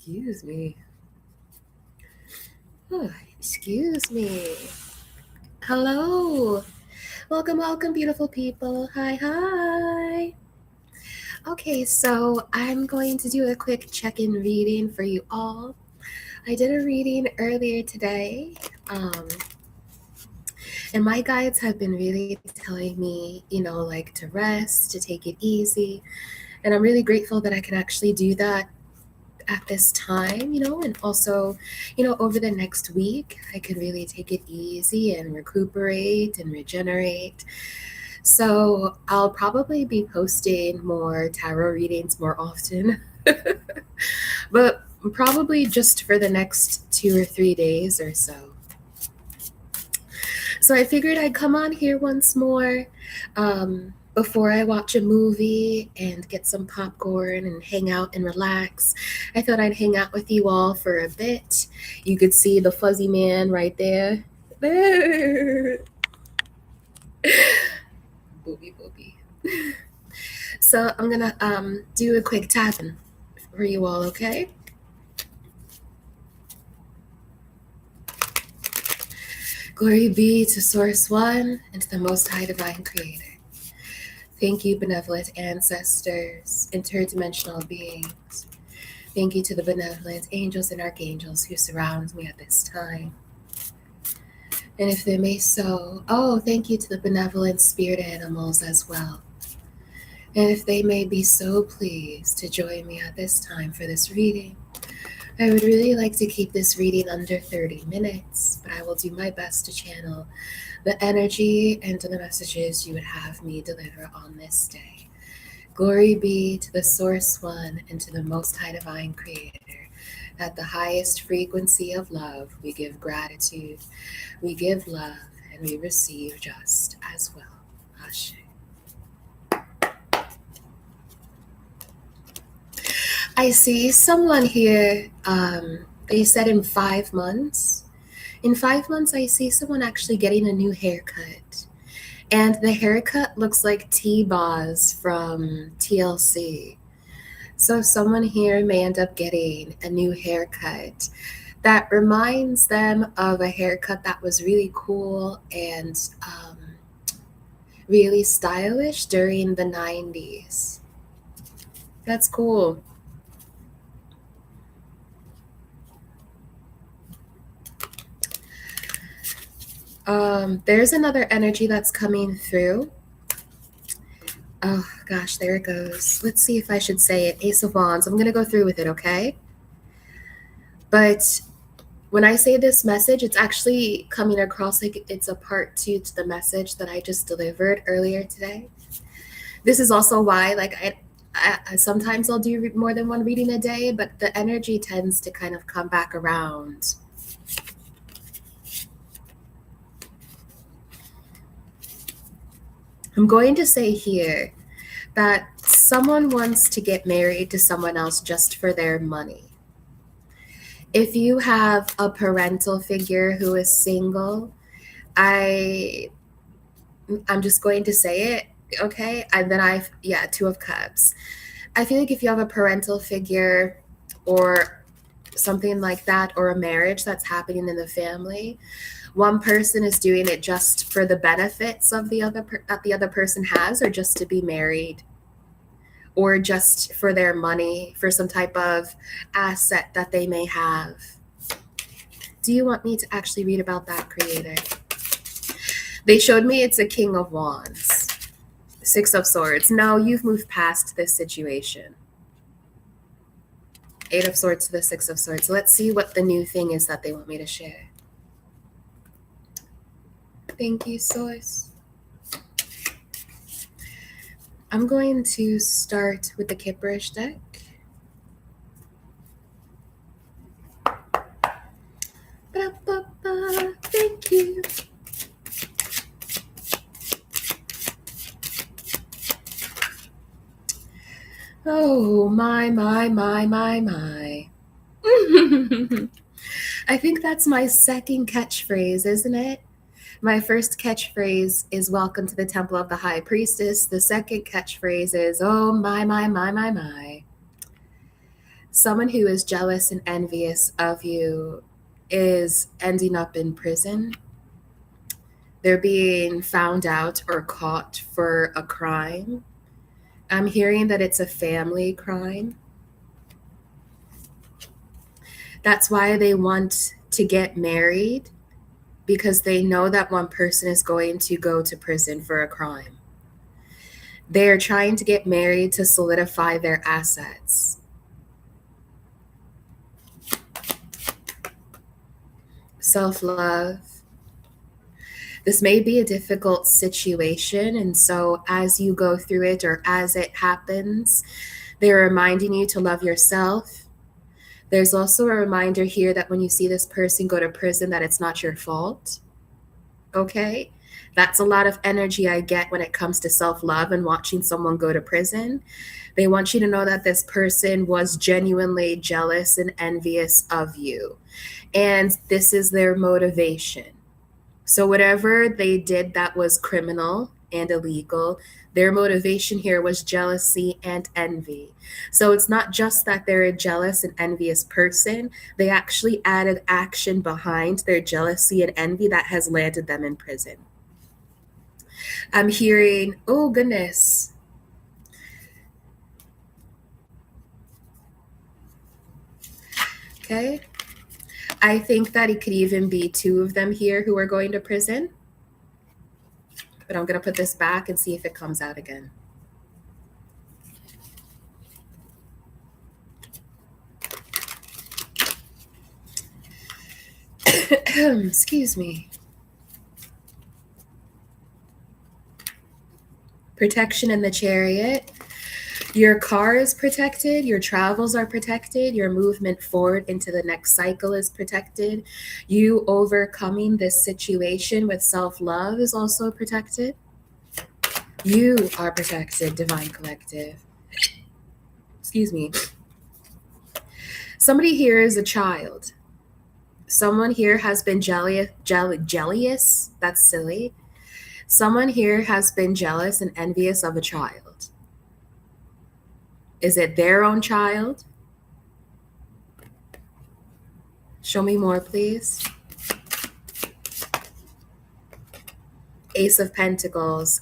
Excuse me. Oh, excuse me. Hello. Welcome, welcome, beautiful people. Hi, hi. Okay, so I'm going to do a quick check in reading for you all. I did a reading earlier today, and my guides have been really telling me, like to rest, to take it easy. And I'm really grateful that I can actually do that at this time, and also, over the next week, I could really take it easy and recuperate and regenerate. So I'll probably be posting more tarot readings more often, but probably just for the next 2 or 3 days or so. So I figured I'd come on here once more before I watch a movie and get some popcorn and hang out and relax. I thought I'd hang out with you all for a bit. You could see the fuzzy man right there. There. Booby booby. So I'm gonna do a quick tapping for you all, okay? Glory be to Source One and to the Most High Divine Creator. Thank you, benevolent ancestors, interdimensional beings. Thank you to the benevolent angels and archangels who surround me at this time. And if they may so, thank you to the benevolent spirit animals as well. And if they may be so pleased to join me at this time for this reading, I would really like to keep this reading under 30 minutes, but I will do my best to channel the energy and the messages you would have me deliver on this day. Glory be to the Source One and to the Most High Divine Creator. At the highest frequency of love, we give gratitude, we give love, and we receive just as well. Ashe. I see someone here, they said in 5 months. In 5 months, I see someone actually getting a new haircut. And the haircut looks like T-Boz from TLC. So someone here may end up getting a new haircut that reminds them of a haircut that was really cool and really stylish during the 90s. That's cool. There's another energy that's coming through. Oh gosh, there it goes. Let's see if I should say it. Ace of Wands. I'm gonna go through with it, okay? But when I say this message, it's actually coming across like it's a part 2 to the message that I just delivered earlier today. This is also why, like, I sometimes I'll do more than one reading a day, but the energy tends to kind of come back around. I'm going to say here that someone wants to get married to someone else just for their money. If you have a parental figure who is single, I'm just going to say it, okay? And then Two of Cups. I feel like if you have a parental figure or something like that, or a marriage that's happening in the family, one person is doing it just for the benefits of that the other person has, or just to be married, or just for their money, for some type of asset that they may have. Do you want me to actually read about that, Creator? They showed me it's a King of Wands. 6 of Swords. No, you've moved past this situation. 8 of Swords to the 6 of Swords. Let's see what the new thing is that they want me to share. Thank you, Source. I'm going to start with the Kipperish deck. Thank you. Oh, my. I think that's my second catchphrase, isn't it? My first catchphrase is welcome to the Temple of the High Priestess. The second catchphrase is, oh, my. Someone who is jealous and envious of you is ending up in prison. They're being found out or caught for a crime. I'm hearing that it's a family crime. That's why they want to get married, because they know that one person is going to go to prison for a crime. They are trying to get married to solidify their assets. Self-love. This may be a difficult situation, and so as you go through it or as it happens, they're reminding you to love yourself. There's also a reminder here that when you see this person go to prison, that it's not your fault. Okay? That's a lot of energy I get when it comes to self-love and watching someone go to prison. They want you to know that this person was genuinely jealous and envious of you. And this is their motivation. So whatever they did that was criminal and illegal, their motivation here was jealousy and envy. So it's not just that they're a jealous and envious person, they actually added action behind their jealousy and envy that has landed them in prison. I'm hearing, oh goodness. Okay. I think that it could even be two of them here who are going to prison. But I'm going to put this back and see if it comes out again. Excuse me. Protection in the Chariot. Your car is protected, your travels are protected, your movement forward into the next cycle is protected. You overcoming this situation with self-love is also protected. You are protected, Divine Collective. Excuse me. Somebody here is a child. Someone here has been jealous. That's silly. Someone here has been jealous and envious of a child. Is it their own child? Show me more, please. Ace of Pentacles.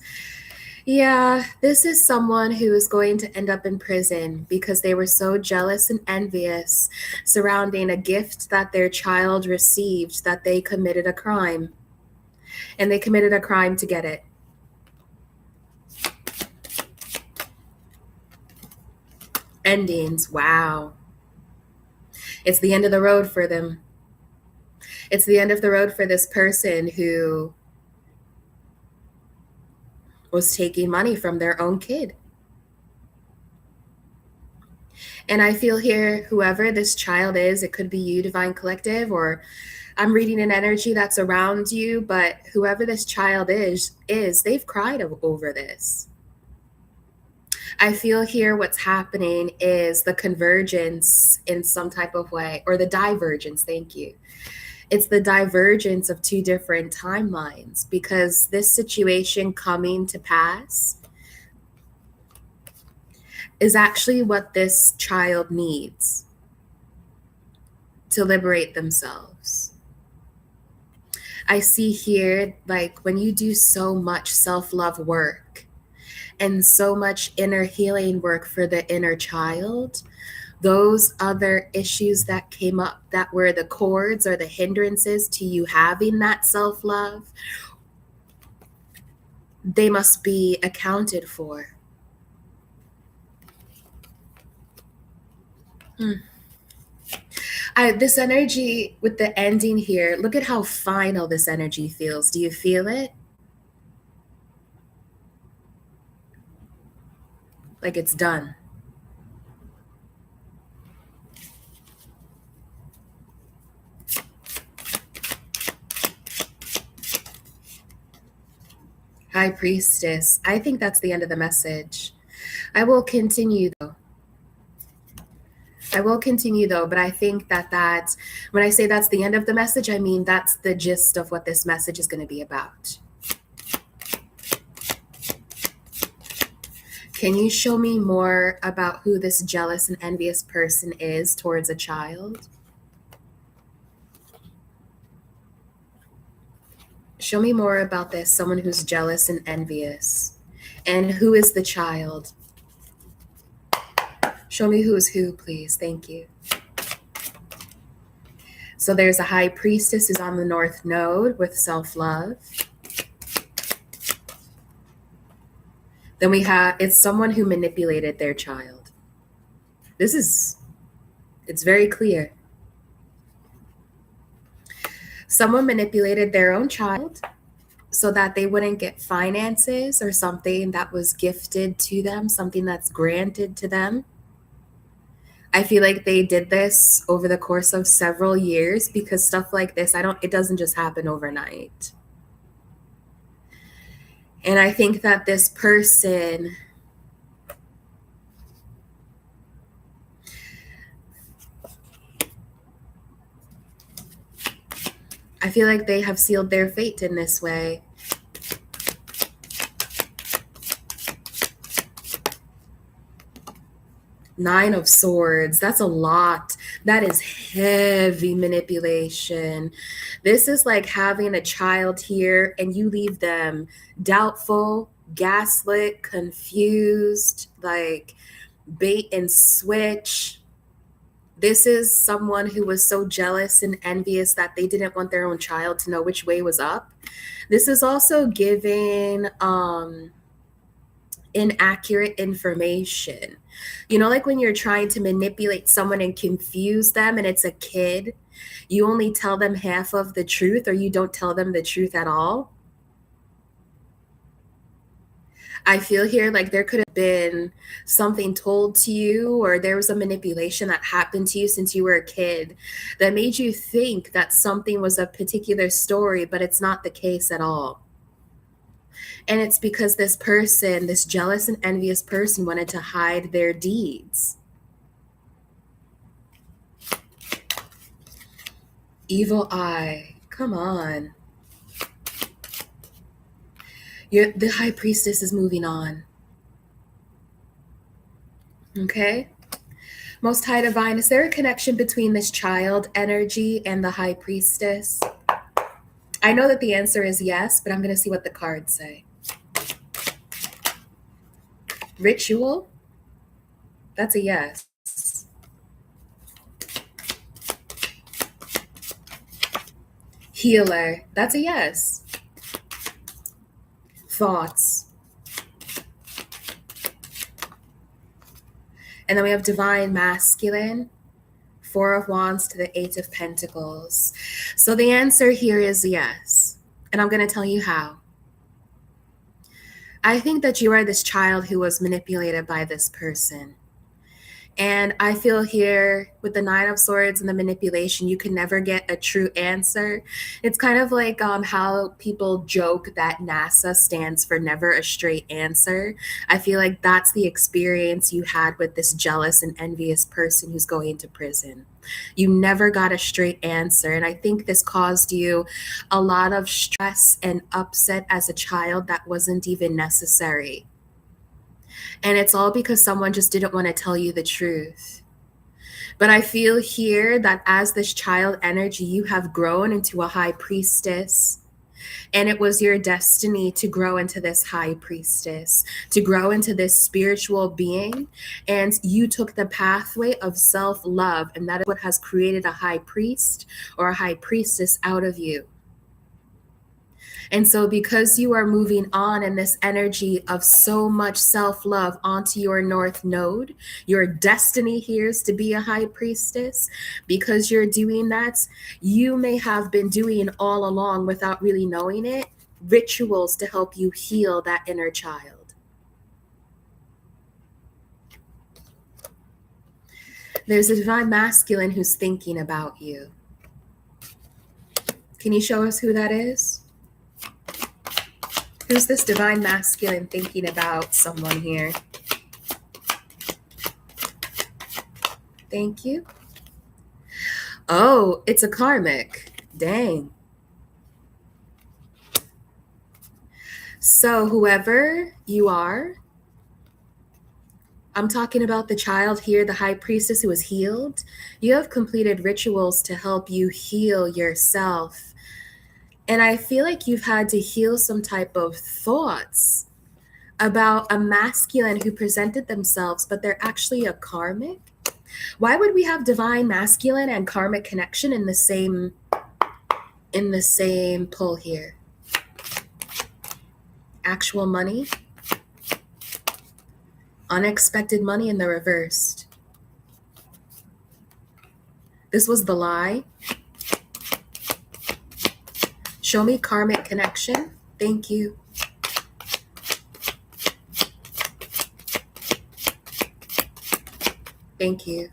Yeah, this is someone who is going to end up in prison because they were so jealous and envious surrounding a gift that their child received that they committed a crime. And they committed a crime to get it. Endings. Wow. It's the end of the road for them. It's the end of the road for this person who was taking money from their own kid. And I feel here, whoever this child is, it could be you, Divine Collective, or I'm reading an energy that's around you, but whoever this child is they've cried over this. I feel here what's happening is the convergence in some type of way, or the divergence, thank you. It's the divergence of two different timelines, because this situation coming to pass is actually what this child needs to liberate themselves. I see here, like when you do so much self-love work and so much inner healing work for the inner child, those other issues that came up that were the cords or the hindrances to you having that self-love, they must be accounted for. This energy with the ending here, look at how final this energy feels. Do you feel it? Like it's done. High Priestess. I think that's the end of the message. I will continue though. But I think that when I say that's the end of the message, I mean that's the gist of what this message is going to be about. Can you show me more about who this jealous and envious person is towards a child? Show me more about this, someone who's jealous and envious. And who is the child? Show me who's who, please. Thank you. So there's a high priestess who's on the north node with self-love. Then we have, it's someone who manipulated their child. It's very clear. Someone manipulated their own child so that they wouldn't get finances or something that was gifted to them, something that's granted to them. I feel like they did this over the course of several years because stuff like this, it doesn't just happen overnight. And I think that this person, I feel like they have sealed their fate in this way. Nine of Swords, that's a lot. That is heavy manipulation. This is like having a child here and you leave them doubtful, gaslit, confused, like bait and switch. This is someone who was so jealous and envious that they didn't want their own child to know which way was up. This is also giving inaccurate information. You know, like when you're trying to manipulate someone and confuse them and it's a kid, you only tell them half of the truth or you don't tell them the truth at all. I feel here like there could have been something told to you or there was a manipulation that happened to you since you were a kid that made you think that something was a particular story, but it's not the case at all. And it's because this person, this jealous and envious person, wanted to hide their deeds. Evil eye. Come on. The high priestess is moving on. Okay? Most High Divine, is there a connection between this child energy and the high priestess? I know that the answer is yes, but I'm going to see what the cards say. Ritual? That's a yes. Healer? That's a yes. Thoughts? And then we have Divine Masculine, Four of Wands to the Eight of Pentacles. So the answer here is yes. And I'm going to tell you how. I think that you are this child who was manipulated by this person. And I feel here with the Nine of Swords and the manipulation, you can never get a true answer. It's kind of like how people joke that NASA stands for never a straight answer. I feel like that's the experience you had with this jealous and envious person who's going to prison. You never got a straight answer. And I think this caused you a lot of stress and upset as a child that wasn't even necessary. And it's all because someone just didn't want to tell you the truth. But I feel here that as this child energy, you have grown into a high priestess. And it was your destiny to grow into this high priestess, to grow into this spiritual being. And you took the pathway of self-love. And that is what has created a high priest or a high priestess out of you. And so because you are moving on in this energy of so much self-love onto your north node, your destiny here is to be a high priestess. Because you're doing that, you may have been doing all along without really knowing it, rituals to help you heal that inner child. There's a divine masculine who's thinking about you. Can you show us who that is? Who's this divine masculine thinking about someone here? Thank you. Oh, it's a karmic. Dang. So whoever you are, I'm talking about the child here, the high priestess who was healed. You have completed rituals to help you heal yourself. And I feel like you've had to heal some type of thoughts about a masculine who presented themselves, but they're actually a karmic. Why would we have divine masculine and karmic connection in the same pull here? Actual money, unexpected money in the reversed. This was the lie. Show me karmic connection. Thank you. Thank you.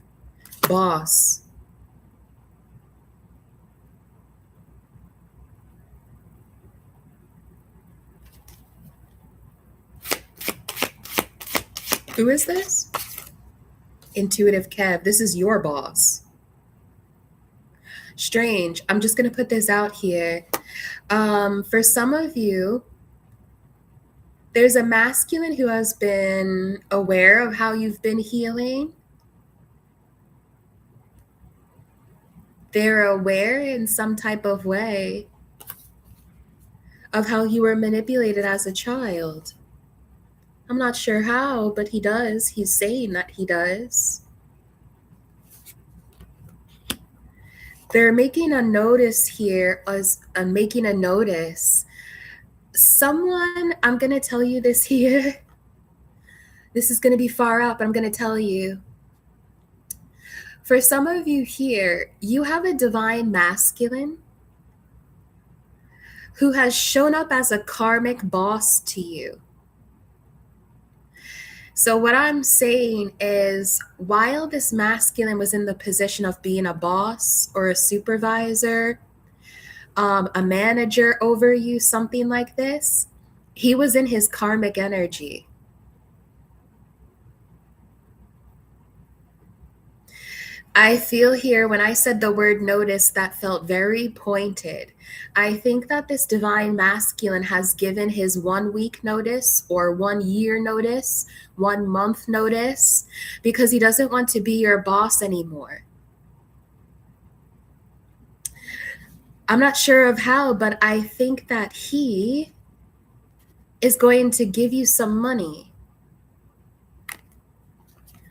Boss. Who is this? Intuitive Kev. This is your boss. Strange. I'm just going to put this out here. For some of you, there's a masculine who has been aware of how you've been healing. They're aware in some type of way of how you were manipulated as a child. I'm not sure how, but he does. He's saying that he does. They're making a notice here as making a notice. Someone, I'm going to tell you this here. This is going to be far out, but I'm going to tell you. For some of you here, you have a divine masculine who has shown up as a karmic boss to you. So what I'm saying is, while this masculine was in the position of being a boss or a supervisor, a manager over you, something like this, he was in his karmic energy. I feel here when I said the word notice, that felt very pointed. I think that this divine masculine has given his 1 week notice or 1 year notice, 1 month notice, because he doesn't want to be your boss anymore. I'm not sure of how, but I think that he is going to give you some money.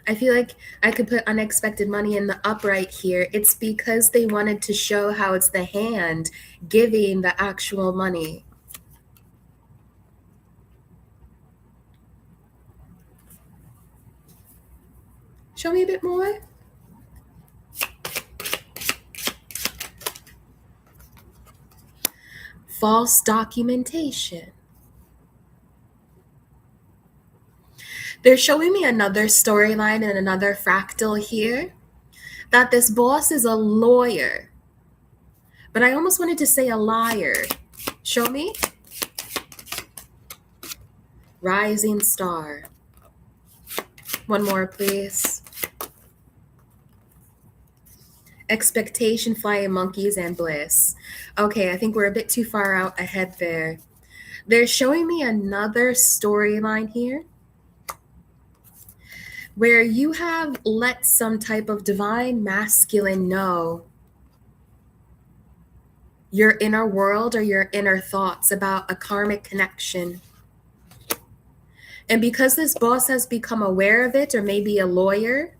I feel like I could put unexpected money in the upright here. It's because they wanted to show how it's the hand giving the actual money. Show me a bit more. False documentation. They're showing me another storyline and another fractal here, that this boss is a lawyer. But I almost wanted to say a liar. Show me. Rising star. One more, please. Expectation, flying monkeys, and bliss. Okay, I think we're a bit too far out ahead there. They're showing me another storyline here where you have let some type of divine masculine know your inner world or your inner thoughts about a karmic connection. And because this boss has become aware of it, or maybe a lawyer,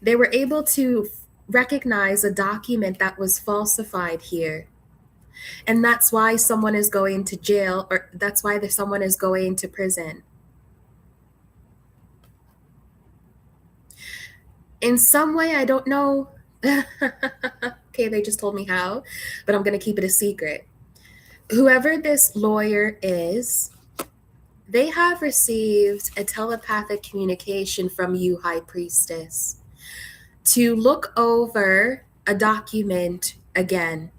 they were able to recognize a document that was falsified here. And that's why someone is going to jail, or that's why someone is going to prison. In some way, I don't know. Okay, they just told me how, but I'm going to keep it a secret. Whoever this lawyer is, they have received a telepathic communication from you, High Priestess, to look over a document again.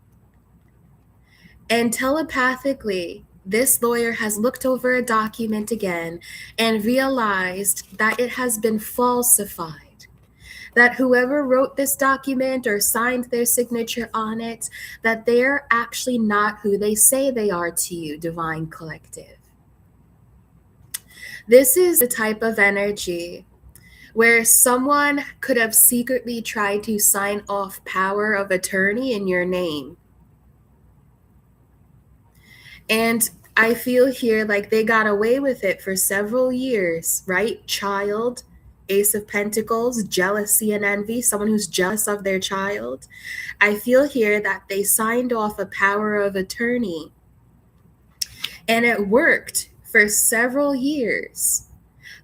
And telepathically, this lawyer has looked over a document again and realized that it has been falsified. That whoever wrote this document or signed their signature on it, that they're actually not who they say they are to you, Divine Collective. This is the type of energy where someone could have secretly tried to sign off power of attorney in your name. And I feel here like they got away with it for several years, right? Child, Ace of Pentacles, jealousy and envy, someone who's jealous of their child. I feel here that they signed off a power of attorney, and it worked for several years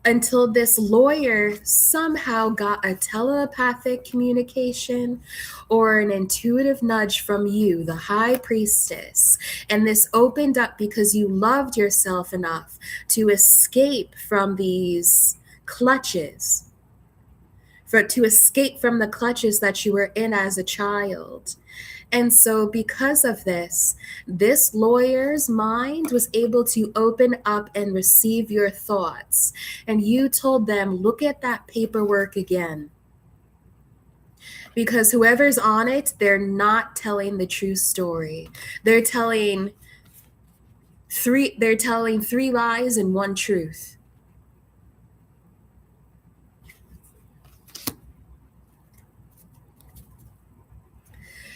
until this lawyer somehow got a telepathic communication or an intuitive nudge from you, the high priestess. And this opened up because you loved yourself enough to escape from these clutches, to escape from the clutches that you were in as a child. And so, because of this lawyer's mind was able to open up and receive your thoughts. And you told them, look at that paperwork again. Because whoever's on it, they're not telling the true story. They're telling three lies and one truth.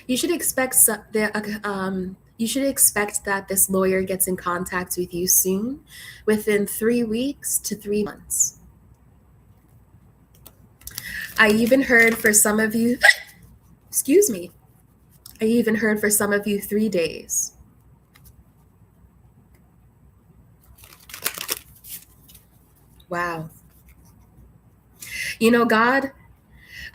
You should expect that this lawyer gets in contact with you soon, within 3 weeks to 3 months. I even heard for some of you, excuse me, I even heard for some of you 3 days. Wow. You know, God,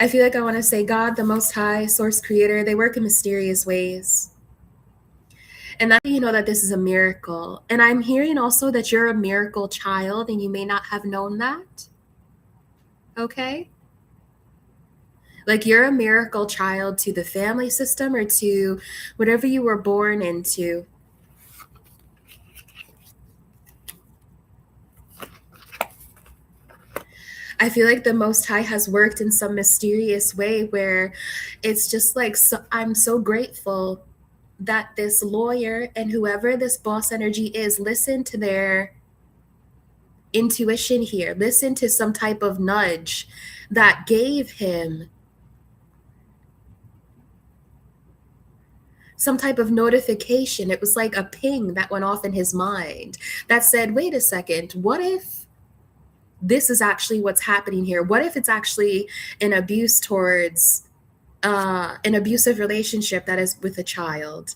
I feel like I want to say God, the Most High, Source Creator, they work in mysterious ways. And that you know that this is a miracle. And I'm hearing also that you're a miracle child and you may not have known that. Okay? Like you're a miracle child to the family system or to whatever you were born into. I feel like the Most High has worked in some mysterious way where it's just like, I'm so grateful that this lawyer and whoever this boss energy is, listen to their intuition here. Listen to some type of nudge that gave him some type of notification. It was like a ping that went off in his mind that said, wait a second, what if this is actually what's happening here? What if it's actually an abuse towards an abusive relationship that is with a child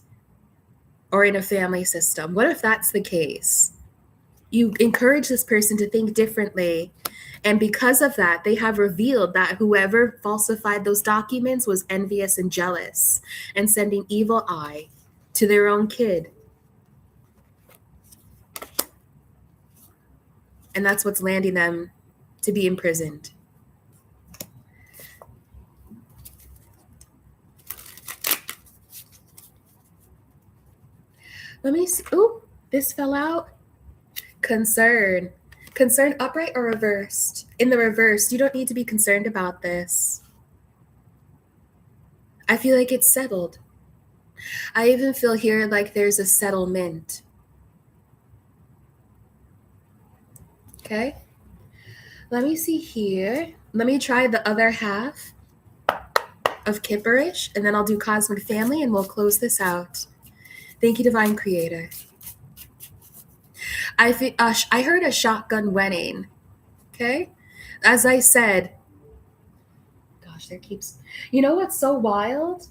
or in a family system? What if that's the case? You encourage this person to think differently. And because of that, they have revealed that whoever falsified those documents was envious and jealous and sending evil eye to their own kid. And that's what's landing them to be imprisoned. Let me see. Oh, this fell out. Concern. Concern upright or reversed? In the reverse, you don't need to be concerned about this. I feel like it's settled. I even feel here like there's a settlement. Okay. Let me see here. Let me try the other half of Kipperish, and then I'll do Cosmic Family, and we'll close this out. Thank you, Divine Creator. I heard a shotgun wedding. Okay. As I said, gosh, there keeps. You know what's so wild?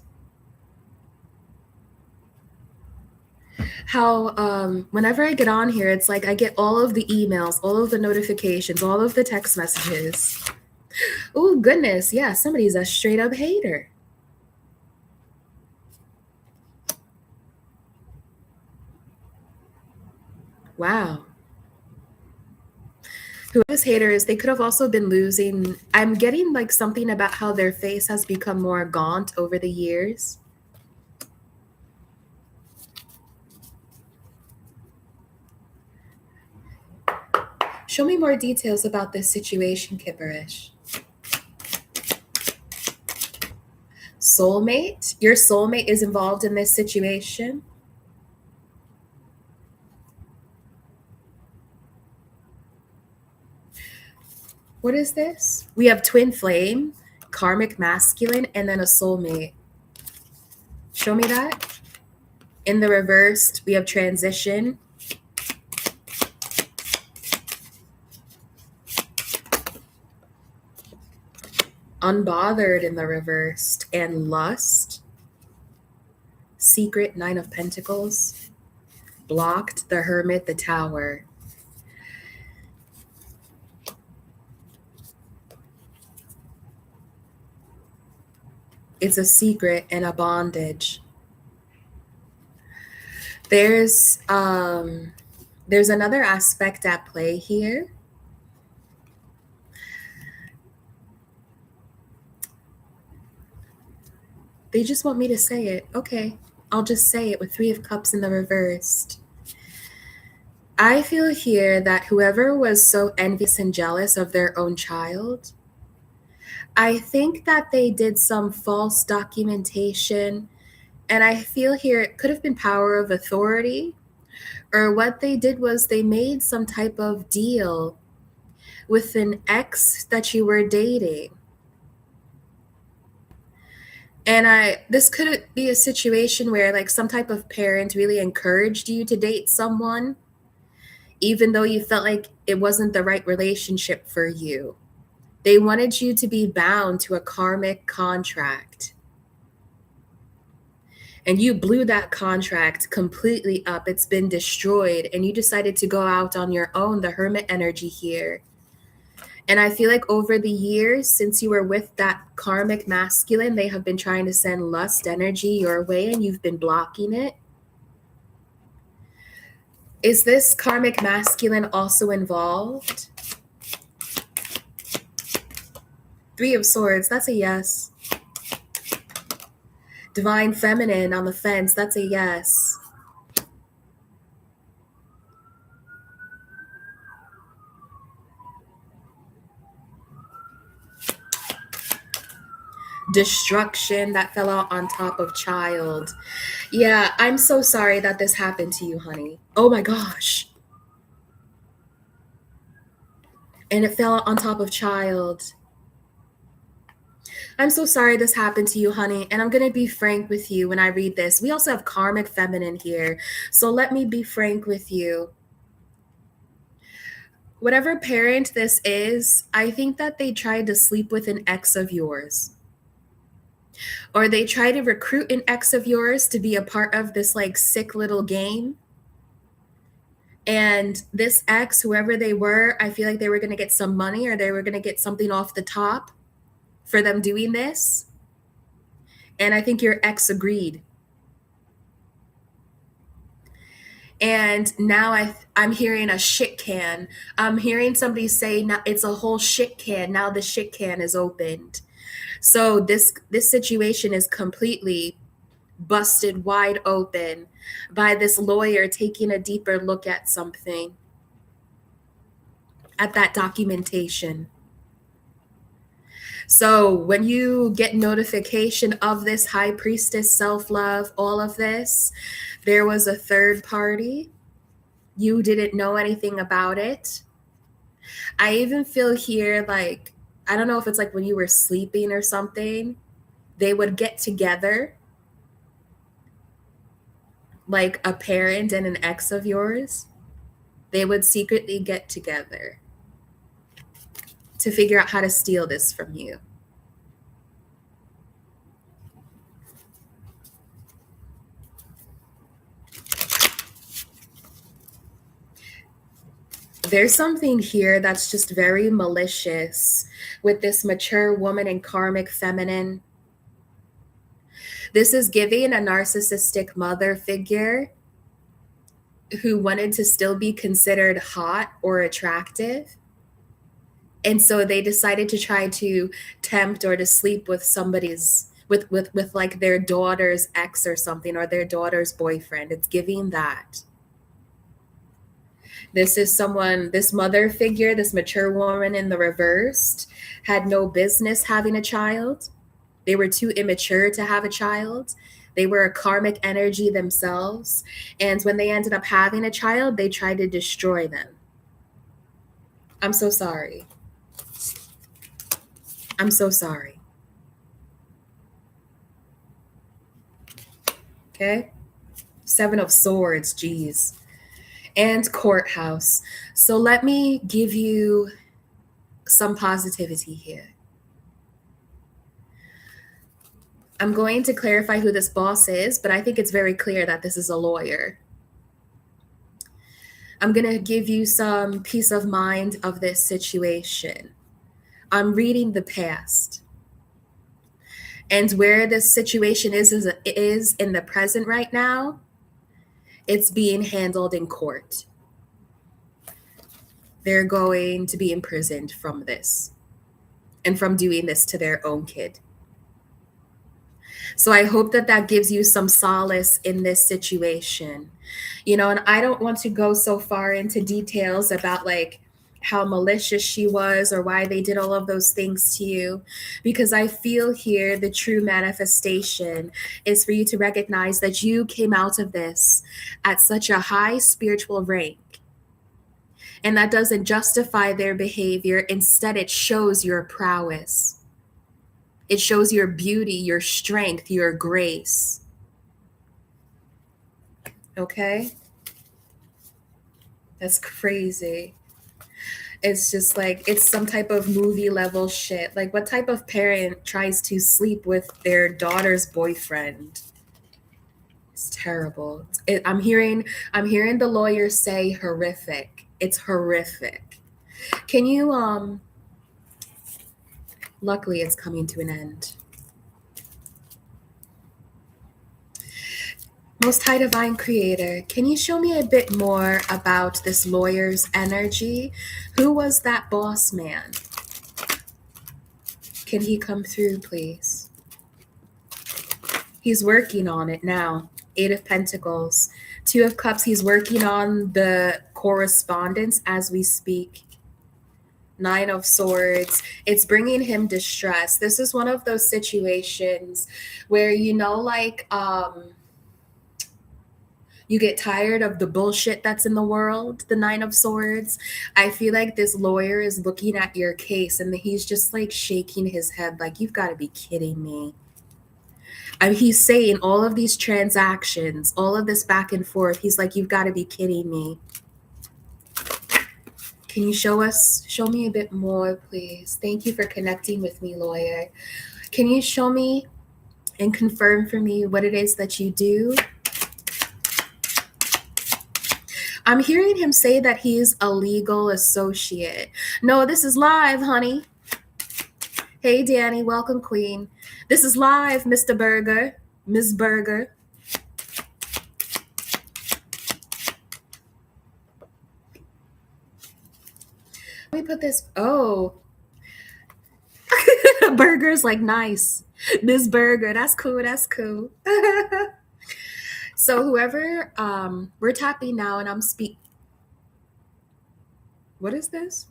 How whenever I get on here, it's like I get all of the emails, all of the notifications, all of the text messages. Oh, goodness. Yeah, somebody's a straight up hater. Wow. Who this hater is, they could have also been losing. I'm getting like something about how their face has become more gaunt over the years. Show me more details about this situation, Kipperish. Soulmate? Your soulmate is involved in this situation? What is this? We have twin flame, karmic masculine, and then a soulmate. Show me that. In the reversed, we have transition. Unbothered in the reversed, and lust. Secret, 9 of Pentacles. Blocked, the Hermit, the Tower. It's a secret and a bondage. There's another aspect at play here. They just want me to say it. Okay, I'll just say it with 3 of Cups in the reversed. I feel here that whoever was so envious and jealous of their own child, I think that they did some false documentation, and I feel here it could have been power of authority, or what they did was they made some type of deal with an ex that you were dating. And this could be a situation where like some type of parent really encouraged you to date someone, even though you felt like it wasn't the right relationship for you. They wanted you to be bound to a karmic contract. And you blew that contract completely up. It's been destroyed. And you decided to go out on your own, the Hermit energy here. And I feel like over the years, since you were with that karmic masculine, they have been trying to send lust energy your way and you've been blocking it. Is this karmic masculine also involved? 3 of Swords, that's a yes. Divine Feminine on the fence, that's a yes. Destruction, that fell out on top of child. Yeah, I'm so sorry that this happened to you, honey. Oh my gosh. And it fell on top of child. I'm so sorry this happened to you, honey. And I'm going to be frank with you when I read this. We also have karmic feminine here. So let me be frank with you. Whatever parent this is, I think that they tried to sleep with an ex of yours. Or they try to recruit an ex of yours to be a part of this like sick little game. And this ex, whoever they were, I feel like they were going to get some money or they were going to get something off the top for them doing this. And I think your ex agreed. And now I'm hearing a shit can. I'm hearing somebody say now it's a whole shit can. Now the shit can is opened. So this situation is completely busted wide open by this lawyer taking a deeper look at something, at that documentation. So when you get notification of this high priestess, self-love, all of this, there was a third party. You didn't know anything about it. I even feel here like, I don't know if it's like when you were sleeping or something, they would get together, like a parent and an ex of yours. They would secretly get together to figure out how to steal this from you. There's something here that's just very malicious with this mature woman and karmic feminine. This is giving a narcissistic mother figure who wanted to still be considered hot or attractive. And so they decided to try to tempt or to sleep with somebody's, with like their daughter's ex or something, or their daughter's boyfriend. It's giving that. This is someone, this mother figure, this mature woman in the reversed, had no business having a child. They were too immature to have a child. They were a karmic energy themselves. And when they ended up having a child, they tried to destroy them. I'm so sorry. I'm so sorry. Okay? Seven of Swords, geez. And courthouse. So let me give you some positivity here. I'm going to clarify who this boss is, but I think it's very clear that this is a lawyer. I'm going to give you some peace of mind of this situation. I'm reading the past. And where this situation is in the present right now, it's being handled in court. They're going to be imprisoned from this and from doing this to their own kid. So I hope that that gives you some solace in this situation. You know, and I don't want to go so far into details about like how malicious she was or why they did all of those things to you, because I feel here the true manifestation is for you to recognize that you came out of this at such a high spiritual rank. And that doesn't justify their behavior. Instead, it shows your prowess. It shows your beauty, your strength, your grace. Okay? That's crazy. It's just like, it's some type of movie level shit. Like, what type of parent tries to sleep with their daughter's boyfriend? It's terrible. I'm hearing the lawyer say horrific. It's horrific. Can you luckily it's coming to an end. Most High Divine Creator, can you show me a bit more about this lawyer's energy? Who was that boss man? Can he come through, please? He's working on it now. Eight of Pentacles. Two of Cups, he's working on the correspondence as we speak. Nine of Swords, it's bringing him distress. This is one of those situations where, you know, like, you get tired of the bullshit that's in the world, the Nine of Swords. I feel like this lawyer is looking at your case and he's just like shaking his head like, you've got to be kidding me. And he's saying all of these transactions, all of this back and forth. He's like, you've got to be kidding me. Can you show me a bit more, please? Thank you for connecting with me, lawyer. Can you show me and confirm for me what it is that you do? I'm hearing him say that he's a legal associate. No, this is live, honey. Hey, Danny, welcome, Queen. This is live, Mr. Burger, Ms. Burger. Let me put this. Oh, Burger's like nice. Ms. Burger, that's cool. That's cool. So whoever, we're tapping now, and I'm What is this?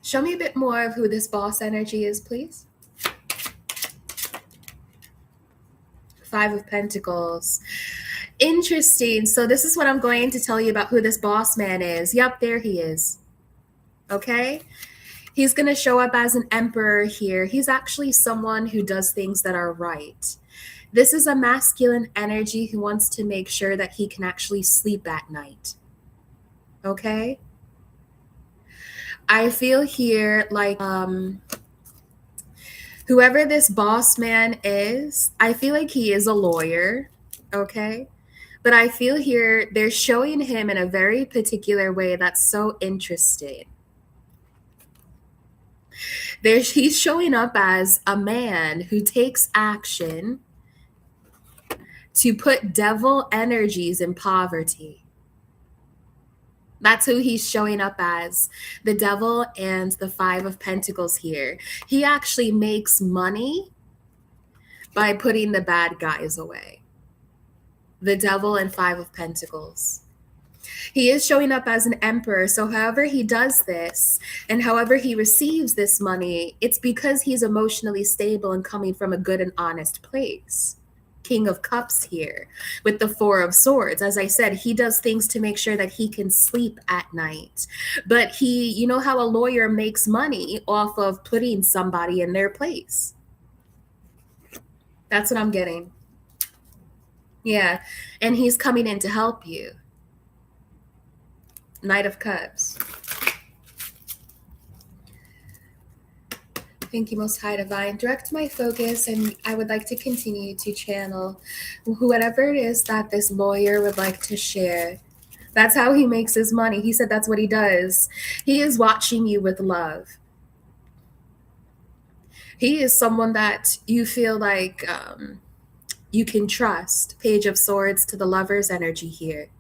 Show me a bit more of who this boss energy is, please. Five of Pentacles. Interesting. So this is what I'm going to tell you about who this boss man is. Yep, there he is. Okay? He's going to show up as an emperor here. He's actually someone who does things that are right. This is a masculine energy who wants to make sure that he can actually sleep at night. Okay? I feel here like whoever this boss man is, I feel like he is a lawyer, okay? But I feel here they're showing him in a very particular way that's so interesting. He's showing up as a man who takes action to put devil energies in poverty. That's who he's showing up as, the devil and the Five of Pentacles here. He actually makes money by putting the bad guys away. The devil and Five of Pentacles. He is showing up as an emperor. So however he does this and however he receives this money, it's because he's emotionally stable and coming from a good and honest place. King of Cups here with the Four of Swords. As I said, he does things to make sure that he can sleep at night. But he, you know how a lawyer makes money off of putting somebody in their place. That's what I'm getting. Yeah. And he's coming in to help you. Knight of Cups. Thank you, Most High Divine. Direct my focus, and I would like to continue to channel whatever it is that this lawyer would like to share. That's how he makes his money. He said that's what he does. He is watching you with love. He is someone that you feel like you can trust. Page of Swords to the Lover's energy here.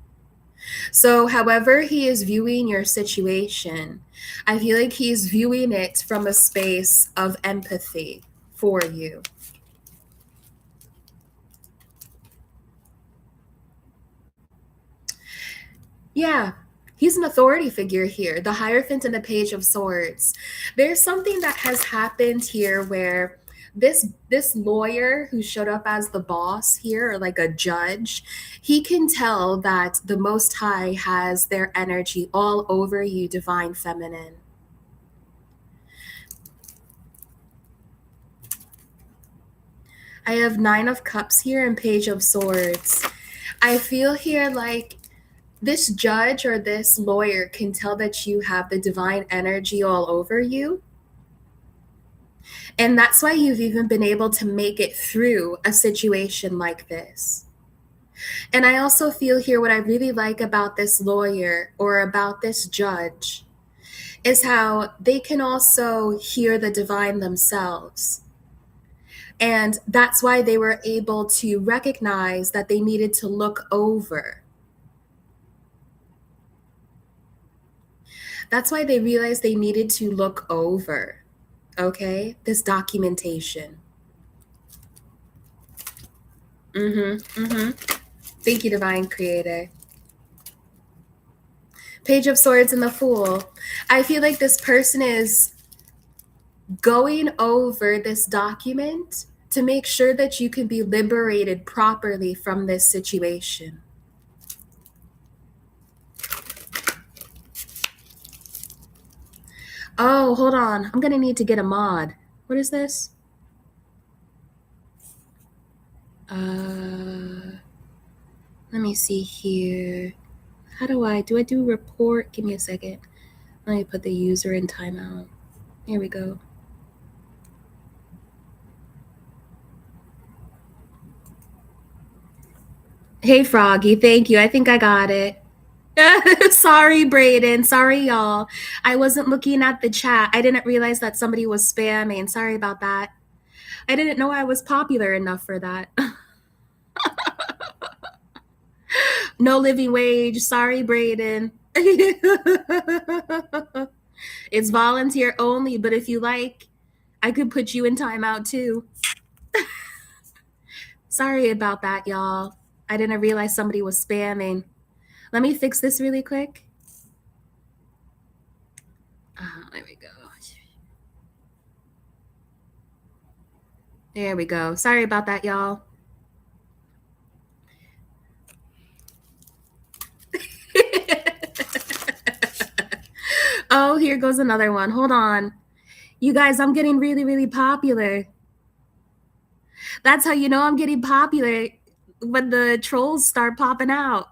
So, however he is viewing your situation, I feel like he's viewing it from a space of empathy for you. Yeah, he's an authority figure here, the Hierophant and the Page of Swords. There's something that has happened here where this lawyer who showed up as the boss here, or like a judge, he can tell that the Most High has their energy all over you, Divine Feminine. I have Nine of Cups here and Page of Swords. I feel here like this judge or this lawyer can tell that you have the divine energy all over you. And that's why you've even been able to make it through a situation like this. And I also feel here what I really like about this lawyer or about this judge is how they can also hear the divine themselves. And that's why they were able to recognize that they needed to look over. That's why they realized they needed to look over. Okay, this documentation. Thank you, Divine Creator. Page of Swords and the Fool. I feel like this person is going over this document to make sure that you can be liberated properly from this situation. Oh, hold on. I'm going to need to get a mod. What is this? Let me see here. How do I do report? Give me a second. Let me put the user in timeout. Here we go. Hey, Froggy. Thank you. I think I got it. Sorry, Brayden. Sorry, y'all. I wasn't looking at the chat. I didn't realize that somebody was spamming. Sorry about that. I didn't know I was popular enough for that. No living wage. Sorry, Brayden. It's volunteer only, but if you like, I could put you in timeout too. Sorry about that, y'all. I didn't realize somebody was spamming. Let me fix this really quick. There we go. There we go. Sorry about that, y'all. Oh, here goes another one. Hold on. You guys, I'm getting really, really popular. That's how you know I'm getting popular, when the trolls start popping out.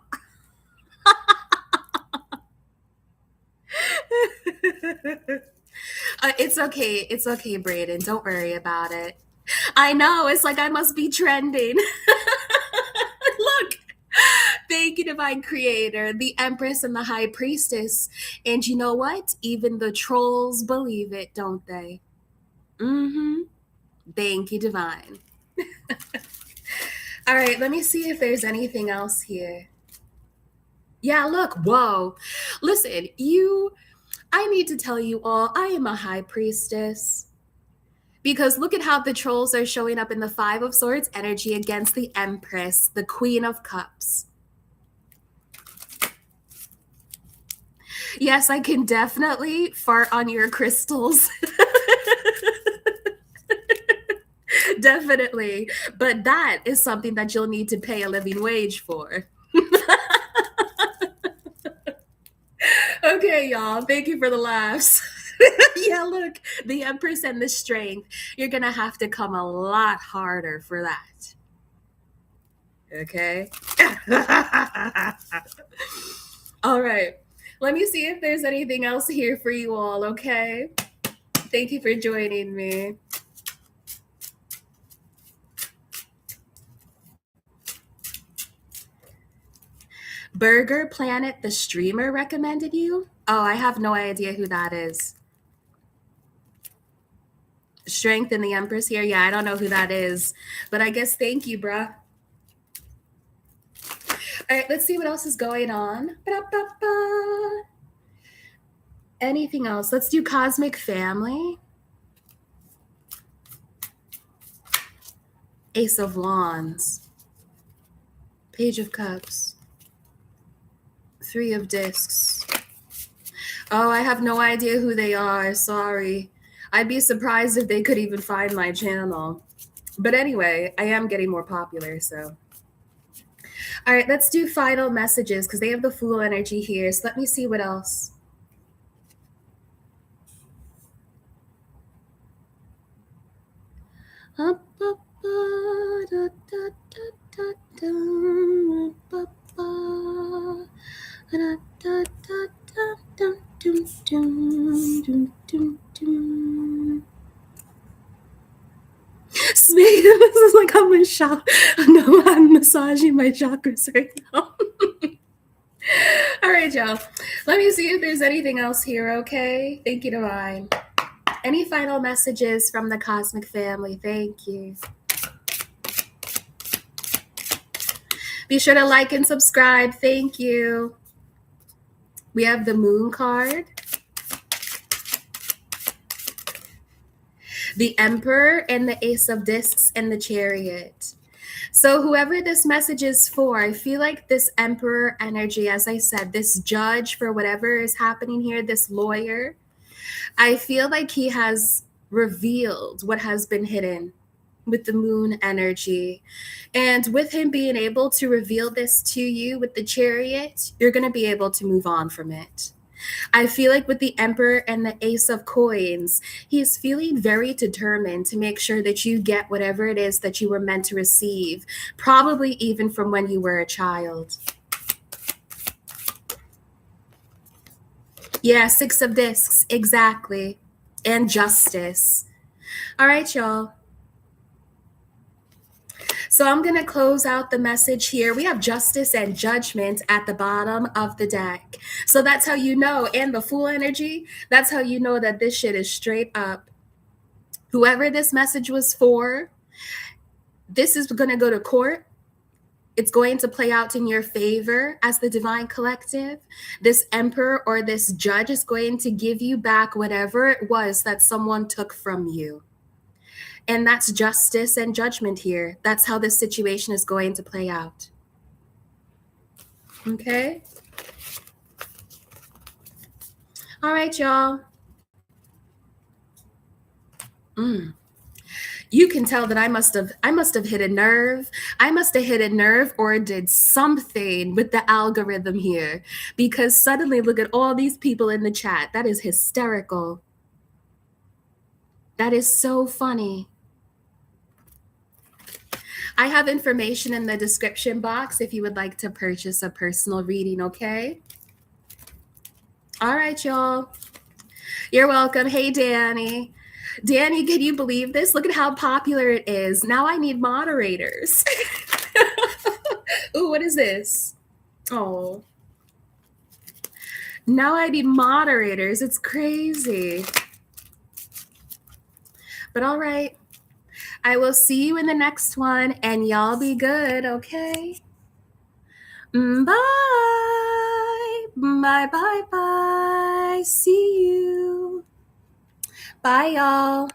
It's okay. It's okay, Brayden. Don't worry about it. I know. It's like I must be trending. Look. Thank you, Divine Creator, the Empress and the High Priestess. And you know what? Even the trolls believe it, don't they? Thank you, Divine. All right, let me see if there's anything else here. Yeah, look. Whoa. Listen, I need to tell you all, I am a High Priestess. Because look at how the trolls are showing up in the Five of Swords energy against the Empress, the Queen of Cups. Yes, I can definitely fart on your crystals. Definitely. But that is something that you'll need to pay a living wage for. Okay, y'all. Thank you for the laughs. Yeah, look, the Empress and the Strength. You're going to have to come a lot harder for that. Okay? All right. Let me see if there's anything else here for you all, okay? Thank you for joining me. Burger Planet, the streamer, recommended you? Oh, I have no idea who that is. Strength and the Empress here? Yeah, I don't know who that is. But I guess thank you, bruh. All right, let's see what else is going on. Ba-da-ba-ba. Anything else? Let's do Cosmic Family. Ace of Wands. Page of Cups. Three of Discs. Oh, I have no idea who they are. Sorry. I'd be surprised if they could even find my channel. But anyway, I am getting more popular, so. All right, let's do final messages because they have the Fool energy here. So let me see what else. This is like no, I'm massaging my chakras right now. All right, y'all. Let me see if there's anything else here, okay? Thank you, Divine. Any final messages from the Cosmic Family? Thank you. Be sure to like and subscribe. Thank you. We have the Moon card, the Emperor, and the Ace of Discs, and the Chariot. So whoever this message is for, I feel like this Emperor energy, as I said, this judge for whatever is happening here, this lawyer, I feel like he has revealed what has been hidden with the Moon energy. And with him being able to reveal this to you with the Chariot, you're going to be able to move on from it. I feel like with the Emperor and the Ace of Coins, he's feeling very determined to make sure that you get whatever it is that you were meant to receive, probably even from when you were a child. Yeah, Six of Discs, exactly. And Justice. All right, y'all. So I'm going to close out the message here. We have Justice and Judgment at the bottom of the deck. So that's how you know, and the Fool energy, that's how you know that this shit is straight up. Whoever this message was for, this is going to go to court. It's going to play out in your favor as the Divine Collective. This Emperor or this Judge is going to give you back whatever it was that someone took from you. And that's Justice and Judgment here. That's how this situation is going to play out. Okay? All right, y'all. You can tell that I must have hit a nerve. I must have hit a nerve or did something with the algorithm here, because suddenly look at all these people in the chat. That is hysterical. That is so funny. I have information in the description box if you would like to purchase a personal reading, okay? All right, y'all. You're welcome. Hey, Danny. Danny, can you believe this? Look at how popular it is. Now I need moderators. Ooh, what is this? Oh. Now I need moderators. It's crazy. But all right. I will see you in the next one, and y'all be good, okay? Bye. Bye, bye, bye. See you. Bye, y'all.